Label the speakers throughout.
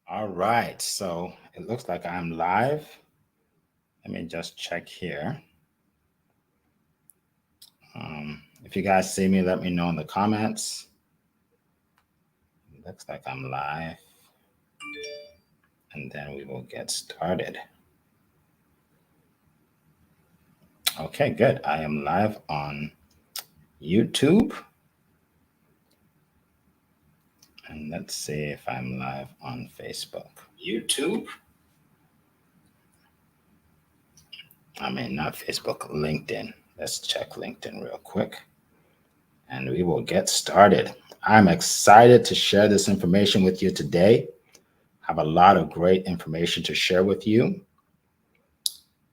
Speaker 1: All right, so it looks like I'm live. Let me just check here. If you guys see me, let me know in the comments. It looks like I'm live, and then we will get started. Okay, good. I am live on YouTube, and let's see if I'm live on Facebook. YouTube? I mean, not Facebook, LinkedIn. Let's check LinkedIn real quick, and we will get started. I'm excited to share this information with you today. Have a lot of great information to share with you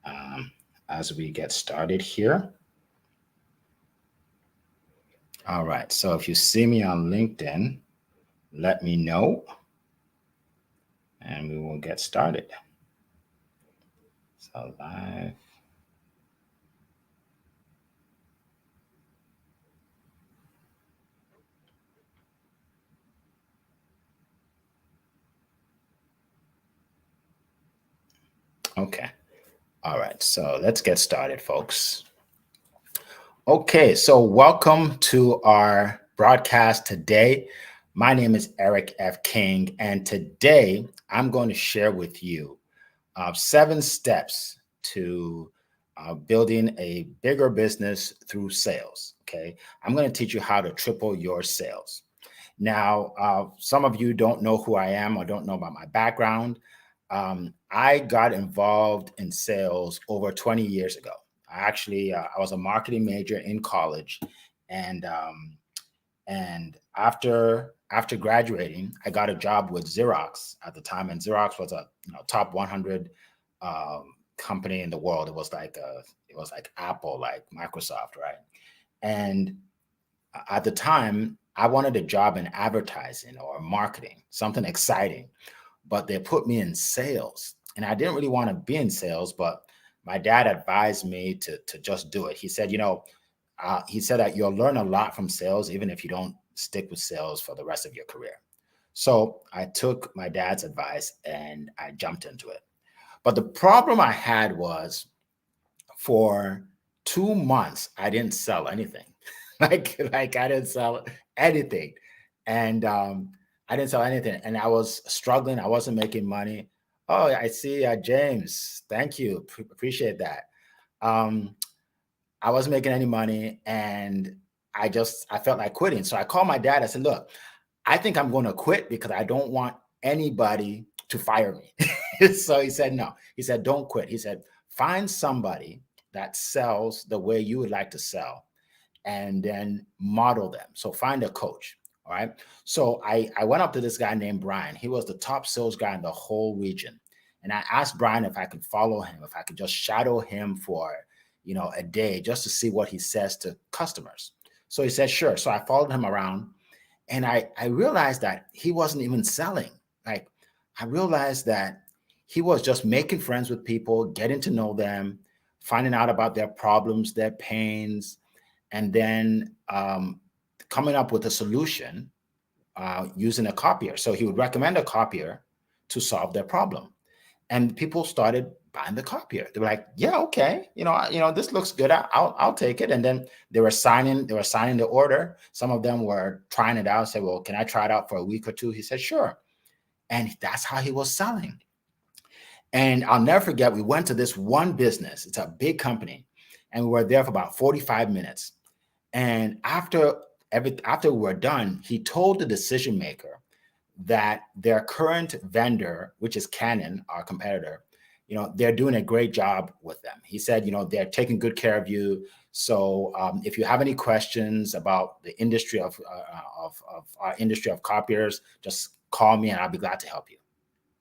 Speaker 1: um, as we get started here. All right, so if you see me on LinkedIn, let me know and we will get started. So live. Okay. All right, so let's get started, folks. Okay, so welcome to our broadcast today. My name is Eric F. King, and today I'm going to share with you 7 steps to building a bigger business through sales. Okay, I'm going to teach you how to triple your sales. Now, some of you don't know who I am or don't know about my background. I got involved in sales over 20 years ago. I was a marketing major in college, and after graduating, I got a job with Xerox at the time, and Xerox was a top 100 company in the world. It was like Apple, like Microsoft, right? And at the time, I wanted a job in advertising or marketing, something exciting, but they put me in sales, and I didn't really want to be in sales, but my dad advised me to just do it. He said, he said that you'll learn a lot from sales, even if you don't stick with sales for the rest of your career. So I took my dad's advice and I jumped into it. But the problem I had was for 2 months, I didn't sell anything. like I didn't sell anything. And I didn't sell anything. And I was struggling. I wasn't making money. Oh, I see, James. Thank you. Appreciate that. Um, I wasn't making any money and I felt like quitting. So I called my dad. I said, look, I think I'm going to quit because I don't want anybody to fire me. So he said, no. He said, don't quit. He said, find somebody that sells the way you would like to sell and then model them. So find a coach. All right. So I went up to this guy named Brian. He was the top sales guy in the whole region. And I asked Brian if I could follow him, if I could just shadow him for, a day just to see what he says to customers. So he said, sure. So I followed him around and I realized that he wasn't even selling. Like I realized that he was just making friends with people, getting to know them, finding out about their problems, their pains, and then coming up with a solution using a copier. So he would recommend a copier to solve their problem, and people started buying the copier. They were like, "Yeah, okay, this looks good. I'll take it." And then they were signing the order. Some of them were trying it out. Said, "Well, can I try it out for a week or two?" He said, "Sure," and that's how he was selling. And I'll never forget, we went to this one business. It's a big company, and we were there for about 45 minutes. And after we were done, he told the decision maker that their current vendor, which is Canon, our competitor, they're doing a great job with them. He said, they're taking good care of you. So if you have any questions about the industry of our industry of copiers, just call me and I'll be glad to help you.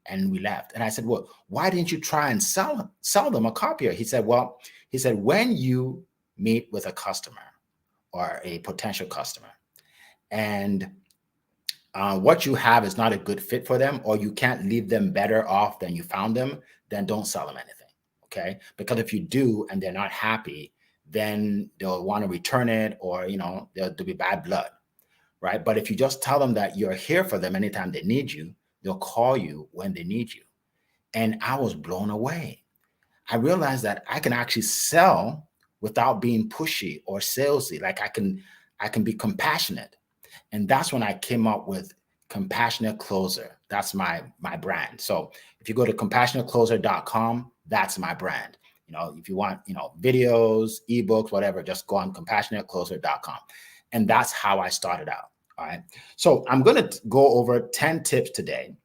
Speaker 1: And we left. And I said, well, why didn't you try and sell them a copier? He said, well, when you meet with a customer or a potential customer and what you have is not a good fit for them, or you can't leave them better off than you found them, then don't sell them anything. Okay. Because if you do and they're not happy, then they'll want to return it, or, there'll be bad blood. Right. But if you just tell them that you're here for them anytime they need you, They'll call you when they need you. And I was blown away. I realized that I can actually sell without being pushy or salesy. Like I can be compassionate. And that's when I came up with Compassionate Closer. That's my brand. So if you go to compassionatecloser.com, that's my brand. If you want, videos, ebooks, whatever, just go on compassionatecloser.com. And that's how I started out. All right. So I'm going to go over 10 tips today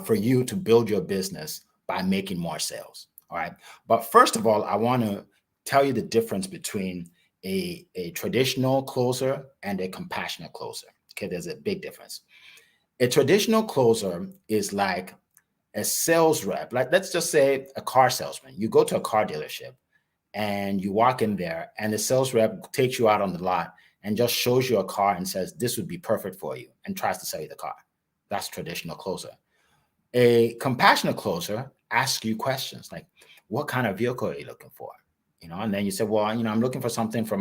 Speaker 1: for you to build your business by making more sales. All right. But first of all, I want to tell you the difference between a traditional closer and a compassionate closer. Okay. There's a big difference. A traditional closer is like a sales rep. Like, let's just say a car salesman. You go to a car dealership and you walk in there, and the sales rep takes you out on the lot and just shows you a car and says, this would be perfect for you, and tries to sell you the car. That's traditional closer. A compassionate closer asks you questions like, what kind of vehicle are you looking for? And then you say, well, I'm looking for something for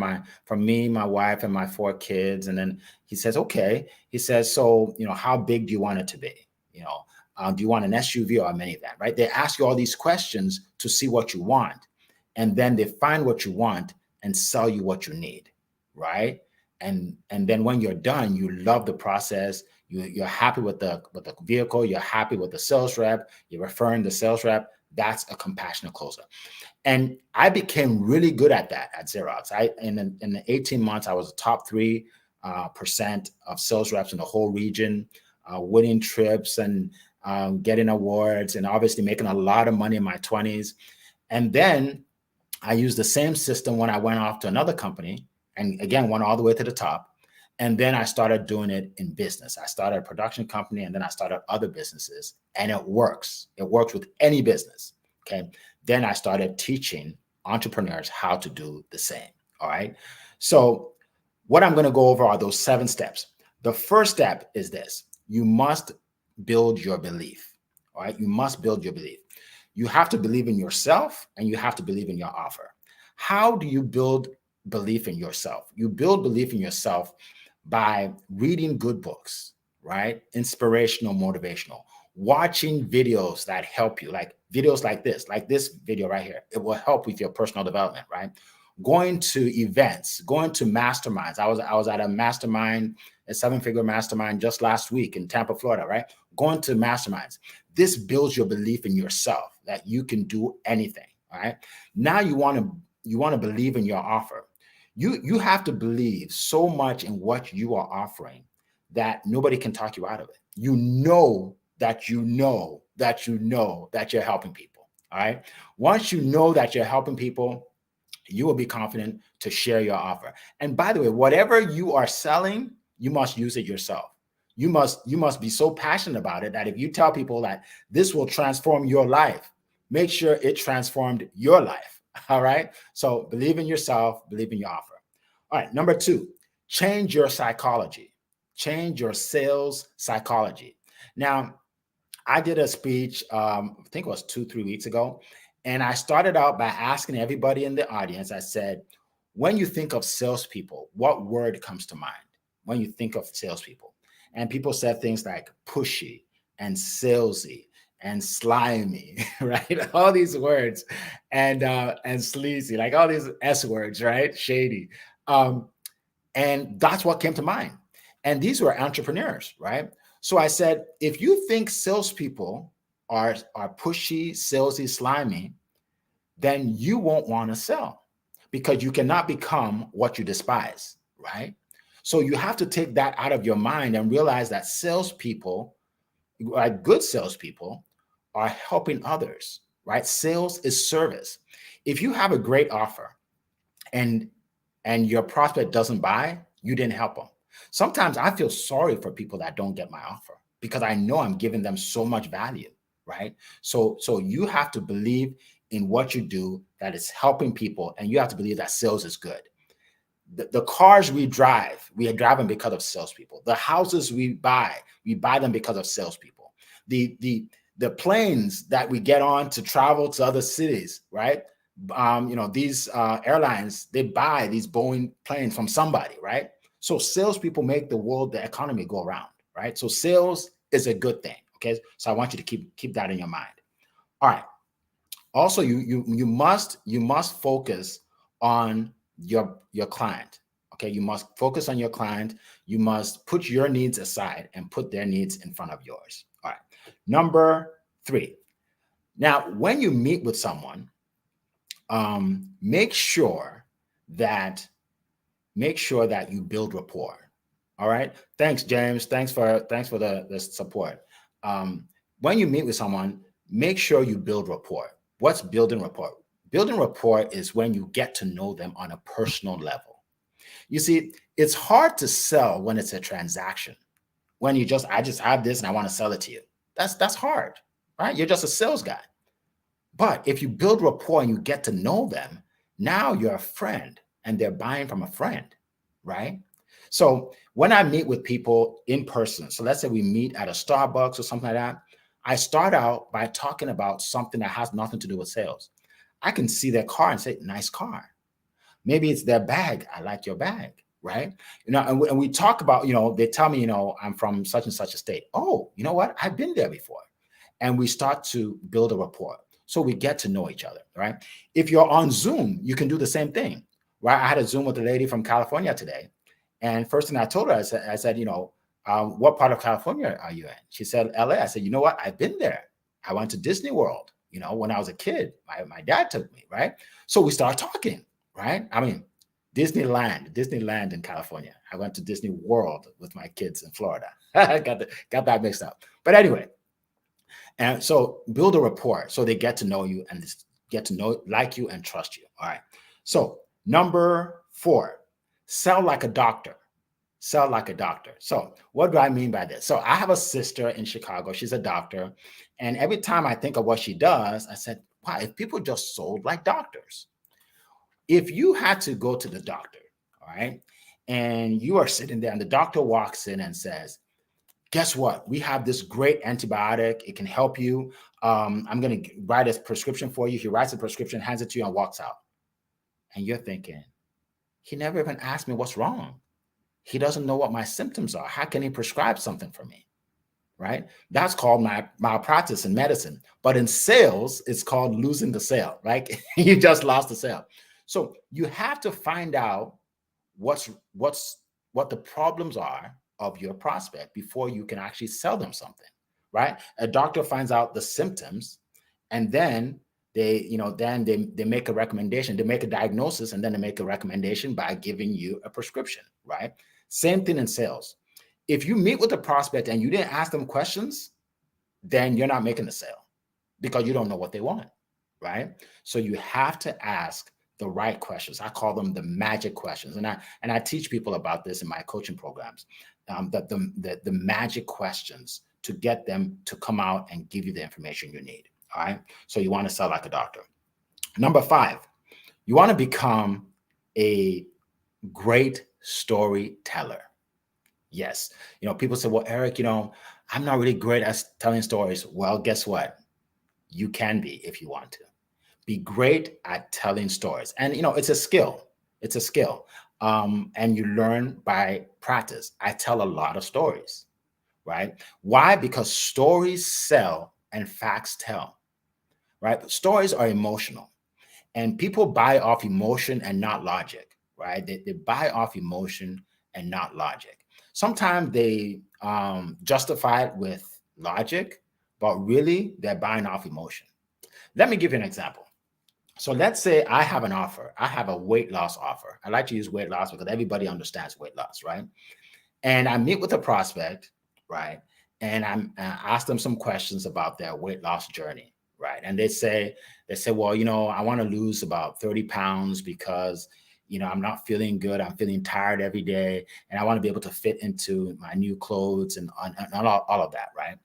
Speaker 1: me, my wife, and my 4 kids. And then he says, okay. He says, so, how big do you want it to be? Do you want an SUV or a minivan, right? They ask you all these questions to see what you want. And then they find what you want and sell you what you need, right? And then when you're done, you love the process. You're happy with the vehicle. You're happy with the sales rep. You're referring the sales rep. That's a compassionate closer. And I became really good at that at Xerox. In the 18 months, I was a top 3% of sales reps in the whole region, winning trips and getting awards, and obviously making a lot of money in my 20s. And then I used the same system when I went off to another company, and again, went all the way to the top. And then I started doing it in business. I started a production company, and then I started other businesses, and it works. It works with any business. Okay. Then I started teaching entrepreneurs how to do the same. All right. So what I'm going to go over are those 7 steps. The first step is this: you must build your belief. All right. You must build your belief. You have to believe in yourself, and you have to believe in your offer. How do you build belief in yourself? You build belief in yourself by reading good books, right? Inspirational, motivational, watching videos that help you, like videos like this video right here. It will help with your personal development, right? Going to events, going to masterminds. I was at a mastermind, a 7-figure mastermind just last week in Tampa, Florida, right? Going to masterminds. This builds your belief in yourself that you can do anything, all right? Now you want to believe in your offer. You have to believe so much in what you are offering that nobody can talk you out of it. You know that you're helping people. All right. Once you know that you're helping people, you will be confident to share your offer. And by the way, whatever you are selling, you must use it yourself. You must be so passionate about it that if you tell people that this will transform your life, make sure it transformed your life. All right. So believe in yourself, believe in your offer. All right. Number 2, change your psychology. Change your sales psychology. Now, I did a speech, I think it was 2-3 weeks ago. And I started out by asking everybody in the audience, I said, when you think of salespeople, what word comes to mind when you think of salespeople? And people said things like pushy and salesy and slimy, right? All these words, and sleazy, like all these S words, right? Shady. And that's what came to mind. And these were entrepreneurs, right? So I said, if you think salespeople are pushy, salesy, slimy, then you won't want to sell, because you cannot become what you despise, right? So you have to take that out of your mind and realize that salespeople, like good salespeople, are helping others, right? Sales is service. If you have a great offer and your prospect doesn't buy, you didn't help them. Sometimes I feel sorry for people that don't get my offer, because I know I'm giving them so much value, right? So you have to believe in what you do, that is helping people, and you have to believe that sales is good. The cars we drive them because of salespeople. The houses we buy them because of salespeople. The planes that we get on to travel to other cities, right? These airlines, they buy these Boeing planes from somebody, right? So salespeople make the economy go around, right? So sales is a good thing, Okay, so I want you to keep that in your mind. All right. Also, you must focus on your client. Okay, you must focus on your client. You must put your needs aside and put their needs in front of yours. All right. Number 3. Now, when you meet with someone, make sure that you build rapport. All right. Thanks, James. Thanks for the support. Um, when you meet with someone, make sure you build rapport. What's building rapport? Building rapport is when you get to know them on a personal level. You see, it's hard to sell when it's a transaction. When I just have this and I want to sell it to you. That's hard, right? You're just a sales guy. But if you build rapport and you get to know them, now you're a friend and they're buying from a friend, right? So when I meet with people in person, so let's say we meet at a Starbucks or something like that, I start out by talking about something that has nothing to do with sales. I can see their car and say, nice car. Maybe it's their bag. I like your bag, right? And we talk about, they tell me, I'm from such and such a state. Oh, you know what? I've been there before. And we start to build a rapport. So we get to know each other, right? If you're on Zoom, you can do the same thing, right? I had a Zoom with a lady from California today. And first thing I told her, I said, what part of California are you in? She said, LA. I said, you know what? I've been there. I went to Disney World, when I was a kid. My dad took me, right? So we started talking, right? I mean, Disneyland in California. I went to Disney World with my kids in Florida. I got that mixed up. But anyway, and so build a rapport so they get to know you and get to know, like you and trust you. All right. So number 4, sell like a doctor. Sell like a doctor. So what do I mean by this? So I have a sister in Chicago. She's a doctor. And every time I think of what she does, I said, wow, if people just sold like doctors. If you had to go to the doctor, all right, and you are sitting there and the doctor walks in and says, guess what? We have this great antibiotic. It can help you. I'm going to write a prescription for you. He writes a prescription, hands it to you, and walks out. And you're thinking, he never even asked me what's wrong. He doesn't know what my symptoms are. How can he prescribe something for me? Right? That's called malpractice in medicine. But in sales, it's called losing the sale, right? You just lost the sale. So you have to find out what the problems are of your prospect before you can actually sell them something, right? A doctor finds out the symptoms, and then they make a recommendation, they make a diagnosis, and then they make a recommendation by giving you a prescription, right? Same thing in sales. If you meet with a prospect and you didn't ask them questions, then you're not making the sale because you don't know what they want, right? So you have to ask the right questions. I call them the magic questions, and I teach people about this in my coaching programs. The magic questions to get them to come out and give you the information you need. All right. So you want to sell like a doctor. Number 5, you want to become a great storyteller. Yes. People say, well, Eric, I'm not really great at telling stories. Well, guess what? You can be if you want to. Be great at telling stories. And, it's a skill. It's a skill. And you learn by practice. I tell a lot of stories, right? Why? Because stories sell and facts tell, right? Stories are emotional. And people buy off emotion and not logic, right? They buy off emotion and not logic. Sometimes they justify it with logic, but really they're buying off emotion. Let me give you an example. So let's say I have an offer. I have a weight loss offer. I like to use weight loss because everybody understands weight loss, right? And I meet with a prospect, right? And I ask them some questions about their weight loss journey, right? And they say, well, I want to lose about 30 pounds because, I'm not feeling good. I'm feeling tired every day. And I want to be able to fit into my new clothes and all of that, right?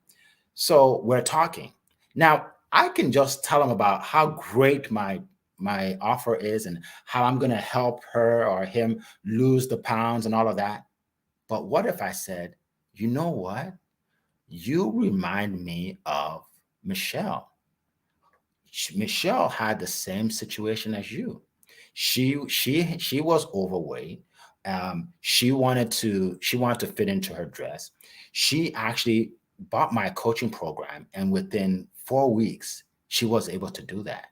Speaker 1: So we're talking. Now, I can just tell them about how great my offer is and how I'm going to help her or him lose the pounds and all of that. But what if I said, you know what? You remind me of Michelle. Michelle had the same situation as you. She was overweight. She wanted to fit into her dress. She actually bought my coaching program, and within 4 weeks, she was able to do that.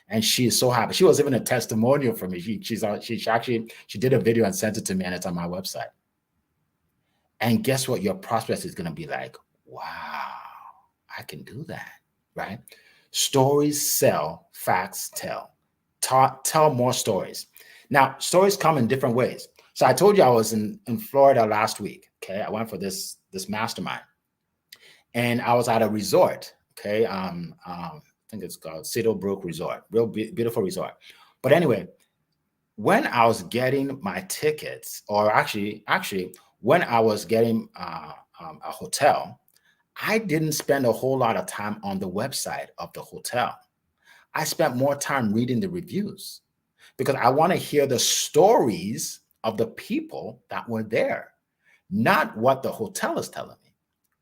Speaker 1: And she is so happy. She was even a testimonial for me. She did a video and sent it to me, and it's on my website. And guess what? Your prospect is going to be like, wow, I can do that, right? Stories sell, facts tell. Tell more stories. Now, stories come in different ways. So I told you I was in Florida last week. Okay, I went for this mastermind, and I was at a resort. Okay, I think it's called Cedar Brook Resort, real beautiful resort. But anyway, when I was getting my tickets, or actually, when I was getting a hotel, I didn't spend a whole lot of time on the website of the hotel. I spent more time reading the reviews because I want to hear the stories of the people that were there, not what the hotel is telling me,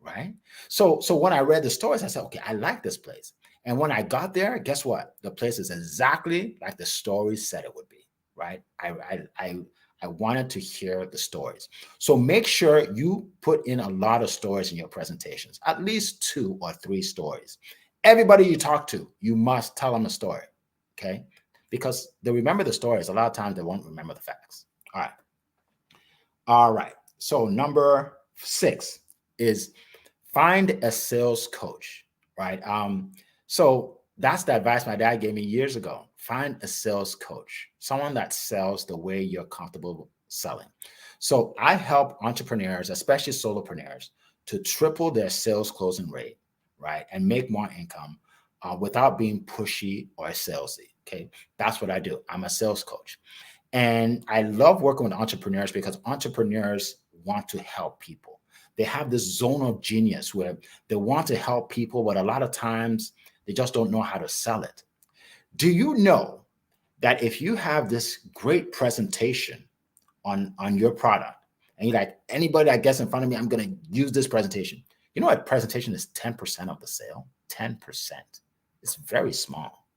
Speaker 1: right? So when I read the stories, I said, okay, I like this place. And when I got there, guess what? The place is exactly like the stories said it would be, right? I wanted to hear the stories. So make sure you put in a lot of stories in your presentations, at least 2 or 3 stories. Everybody you talk to, you must tell them a story, okay? Because they remember the stories. A lot of times they won't remember the facts. All right. All right. So number 6 is find a sales coach, right? So that's the advice my dad gave me years ago. Find a sales coach, someone that sells the way you're comfortable selling. So I help entrepreneurs, especially solopreneurs, to triple their sales closing rate, right? And make more income without being pushy or salesy. Okay. That's what I do. I'm a sales coach. And I love working with entrepreneurs because entrepreneurs want to help people. They have this zone of genius where they want to help people, but a lot of times they just don't know how to sell it. Do you know that if you have this great presentation on your product, and you're like, anybody that gets in front of me, I'm going to use this presentation. You know what? Presentation is 10% of the sale. 10%. It's very small.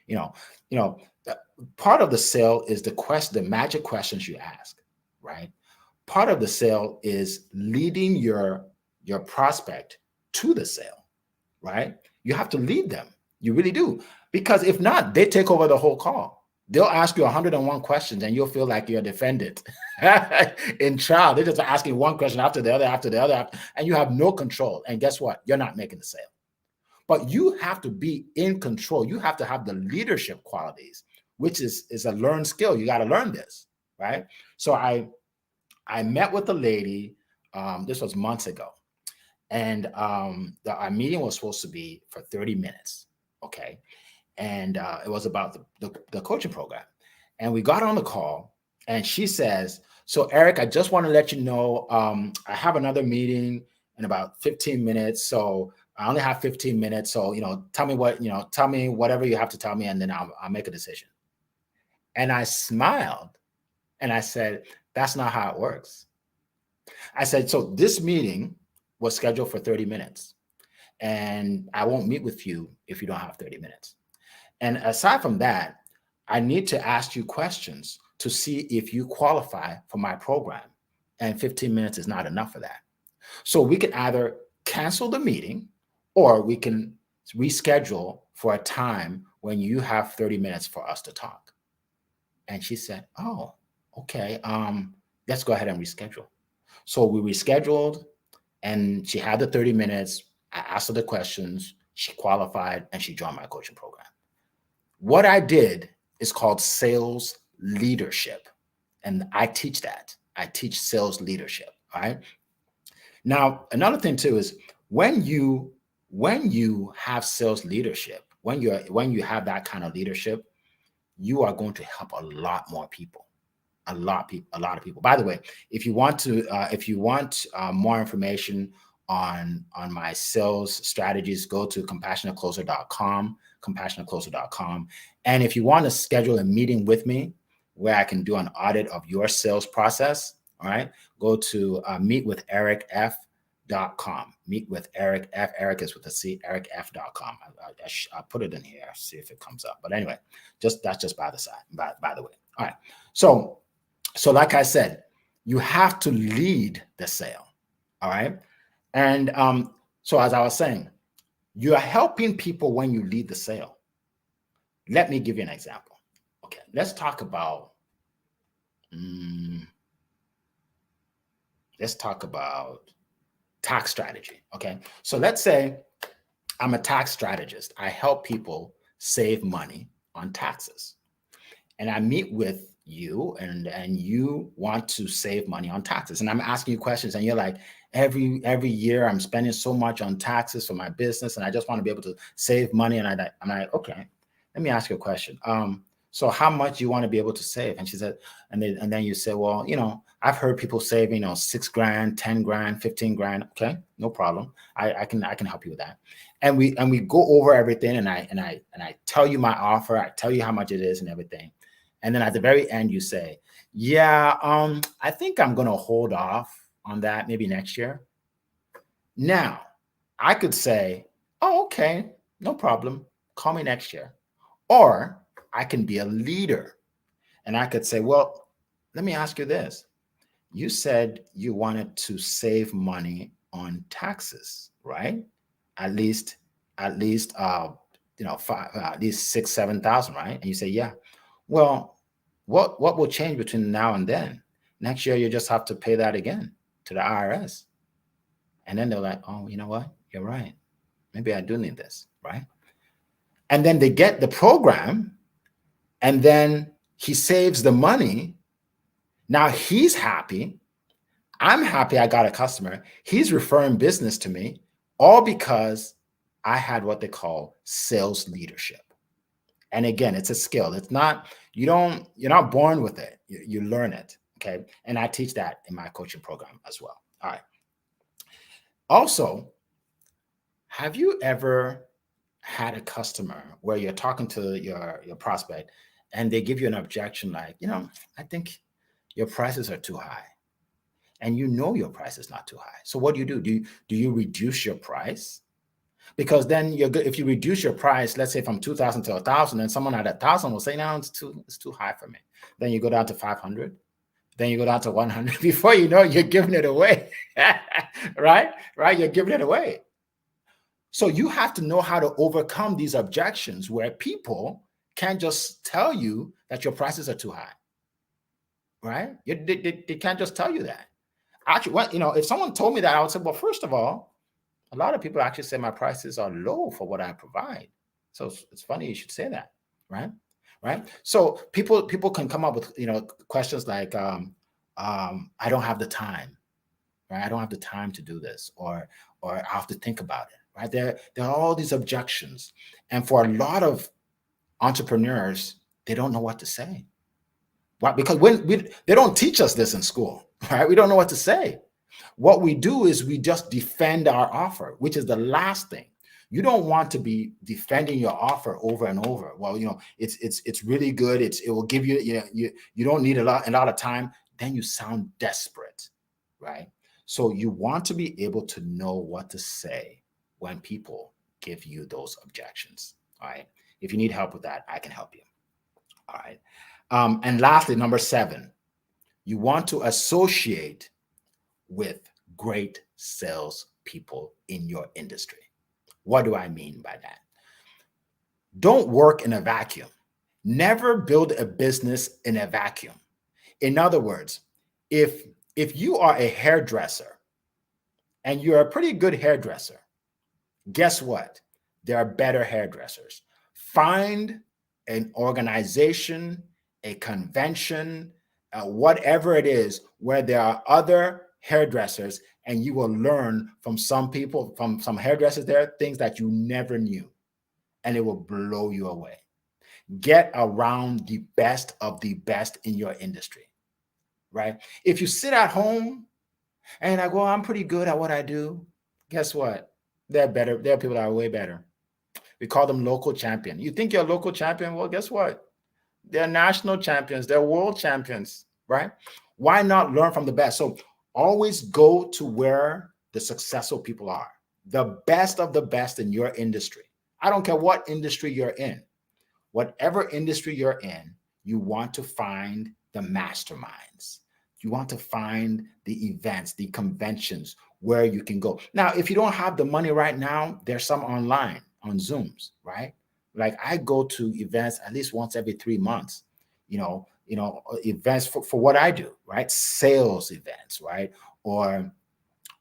Speaker 1: You know, you know, part of the sale is the magic questions you ask, right? Part of the sale is leading your prospect to the sale, right? You have to lead them. You really do. Because if not, they take over the whole call. They'll ask you 101 questions and you'll feel like you're defended. In trial, they're just asking one question after the other, and you have no control. And guess what? You're not making the sale. But you have to be in control. You have to have the leadership qualities, which is a learned skill. You got to learn this, right? So I met with a lady. This was months ago, and our meeting was supposed to be for 30 minutes. Okay, and it was about the coaching program. And we got on the call, and she says, "So Eric, I just want to let you know, I have another meeting in about 15 minutes. So I only have 15 minutes. So, tell me whatever you have to tell me, and then I'll make a decision." And I smiled and I said, "That's not how it works." I said, "So this meeting was scheduled for 30 minutes, and I won't meet with you if you don't have 30 minutes. And aside from that, I need to ask you questions to see if you qualify for my program. And 15 minutes is not enough for that. So we can either cancel the meeting or we can reschedule for a time when you have 30 minutes for us to talk." And she said, "Oh, okay. Let's go ahead and reschedule." So we rescheduled, and she had the 30 minutes. I asked her the questions. She qualified and she joined my coaching program. What I did is called sales leadership. And I teach that. I teach sales leadership. All right. Now, another thing too is when you have sales leadership, when you have that kind of leadership, you are going to help a lot more people. A lot of people. By the way, if you want more information on my sales strategies, go to compassionatecloser.com. And if you want to schedule a meeting with me where I can do an audit of your sales process, all right, go to meetwithericf.com. Meet with Eric F. Eric is with a C. ericf.com. I put it in here, see if it comes up. But anyway, that's just by the side. By the way, all right. So like I said, you have to lead the sale. All right. And So as I was saying, you're helping people when you lead the sale. Let me give you an example. Okay, let's talk about mm, tax strategy. Okay, so let's say I'm a tax strategist. I help people save money on taxes. And I meet with you and you want to save money on taxes. And I'm asking you questions and you're like, every year I'm spending so much on taxes for my business and I just want to be able to save money. And I'm like, okay, let me ask you a question. So how much you want to be able to save? And she said, and then you say, well, I've heard people saving, 6 grand, 10 grand, 15 grand. Okay, no problem. I can help you with that. And we go over everything and I tell you my offer, I tell you how much it is and everything. And then at the very end, you say, yeah, I think I'm going to hold off on that maybe next year. Now, I could say, oh, okay, no problem. Call me next year. Or I can be a leader and I could say, well, let me ask you this. You said you wanted to save money on taxes, right? At least, at least, at least 6, 7 thousand, right? And you say, yeah. Well, what will change between now and then? Next year, you just have to pay that again to the IRS. And then they're like, oh, you know what? You're right. Maybe I do need this, right? And then they get the program, and then he saves the money. Now he's happy. I'm happy I got a customer. He's referring business to me, all because I had what they call sales leadership. And again, it's a skill. It's not, you're not born with it. You learn it. Okay. And I teach that in my coaching program as well. All right. Also, have you ever had a customer where you're talking to your prospect and they give you an objection like, I think your prices are too high, and your price is not too high. So what do? Do you reduce your price? Because then you're good. If you reduce your price, let's say from 2,000 to 1,000, and someone at 1,000 will say, no, it's too high for me. Then you go down to 500. Then you go down to 100. Before you know, you're giving it away, right? Right? You're giving it away. So you have to know how to overcome these objections where people can't just tell you that your prices are too high, right? They can't just tell you that. Actually, if someone told me that, I would say, well, first of all, a lot of people actually say my prices are low for what I provide. So it's funny you should say that, right? Right. So people can come up with questions like, I don't have the time, right? I don't have the time to do this, or I have to think about it, right? There are all these objections, and for a lot of entrepreneurs, they don't know what to say. Why? Because they don't teach us this in school, right? We don't know what to say. What we do is we just defend our offer, which is the last thing. You don't want to be defending your offer over and over. Well, it's really good. It will give you, you don't need a lot of time. Then you sound desperate, right? So you want to be able to know what to say when people give you those objections. All right. If you need help with that, I can help you. All right. And lastly, number 7, you want to associate with great salespeople in your industry. What do I mean by that? Don't work in a vacuum. Never build a business in a vacuum. In other words, if you are a hairdresser and you're a pretty good hairdresser, guess what? There are better hairdressers. Find an organization, a convention, whatever it is, where there are other hairdressers, and you will learn from some people, from some hairdressers there, things that you never knew, and it will blow you away. Get around the best of the best in your industry, right? If you sit at home and I go, I'm pretty good at what I do, guess what? They're better. There are people that are way better. We call them local champion. You think you're a local champion? Well, guess what? They're national champions. They're world champions, right? Why not learn from the best? So always go to where the successful people are, the best of the best in your industry. I don't care what industry you're in. Whatever industry you're in, you want to find the masterminds. You want to find the events, the conventions where you can go. Now, if you don't have the money right now, there's some online on Zooms, right? Like I go to events at least once every 3 months, events for what I do, right? Sales events, right? Or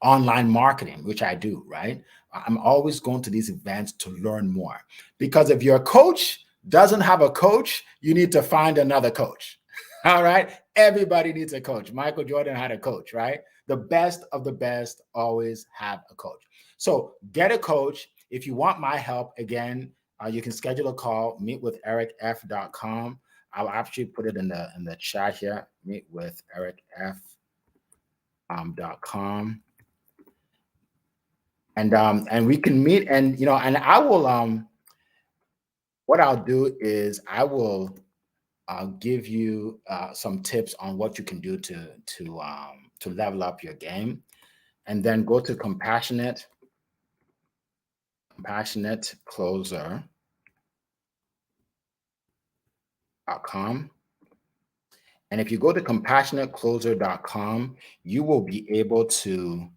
Speaker 1: online marketing, which I do, right? I'm always going to these events to learn more. Because if your coach doesn't have a coach, you need to find another coach. All right. Everybody needs a coach. Michael Jordan had a coach, right? The best of the best always have a coach. So get a coach. If you want my help, again, you can schedule a call, meetwithericf.com. I'll actually put it in the chat here, meetwithericf.com. And we can meet, and and I will what I'll do is I will give you some tips on what you can do to level up your game, and then go to compassionatecloser.com. And if you go to compassionatecloser.com, you will be able to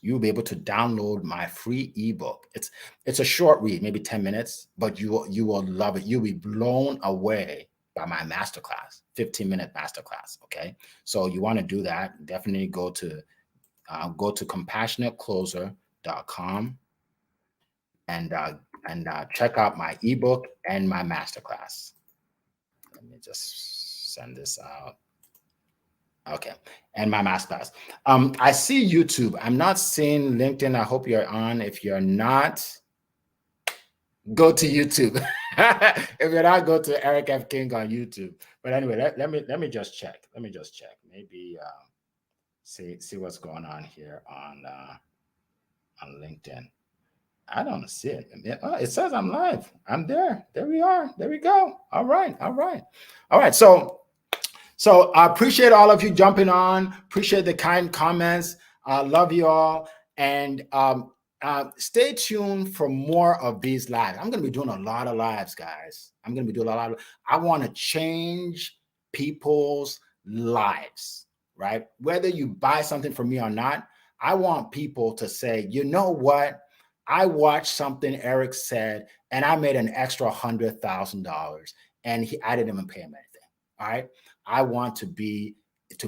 Speaker 1: download my free ebook. It's a short read, maybe 10 minutes, but you will love it. You'll be blown away by my masterclass, 15-minute masterclass. Okay. So you want to do that, definitely go to compassionatecloser.com and check out my ebook and my masterclass. Let me just send this out. Okay. And my masterclass. I see YouTube. I'm not seeing LinkedIn. I hope you're on. If you're not, go to YouTube. If you're not, go to Eric F. King on YouTube. But anyway, let me just check. Maybe see what's going on here on LinkedIn. I don't see it. It says I'm live. I'm there. There we are. There we go. All right. So I appreciate all of you jumping on. Appreciate the kind comments. Love you all. And stay tuned for more of these lives. I'm going to be doing a lot of lives, guys. I want to change people's lives, right? Whether you buy something from me or not, I want people to say, you know what? I watched something Eric said, and I made an extra $100,000, and I didn't even pay him anything. All right. I want to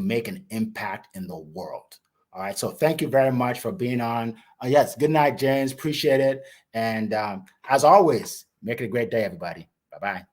Speaker 1: make an impact in the world. All right. So thank you very much for being on. Yes. Good night, James. Appreciate it. And as always, make it a great day, everybody. Bye-bye.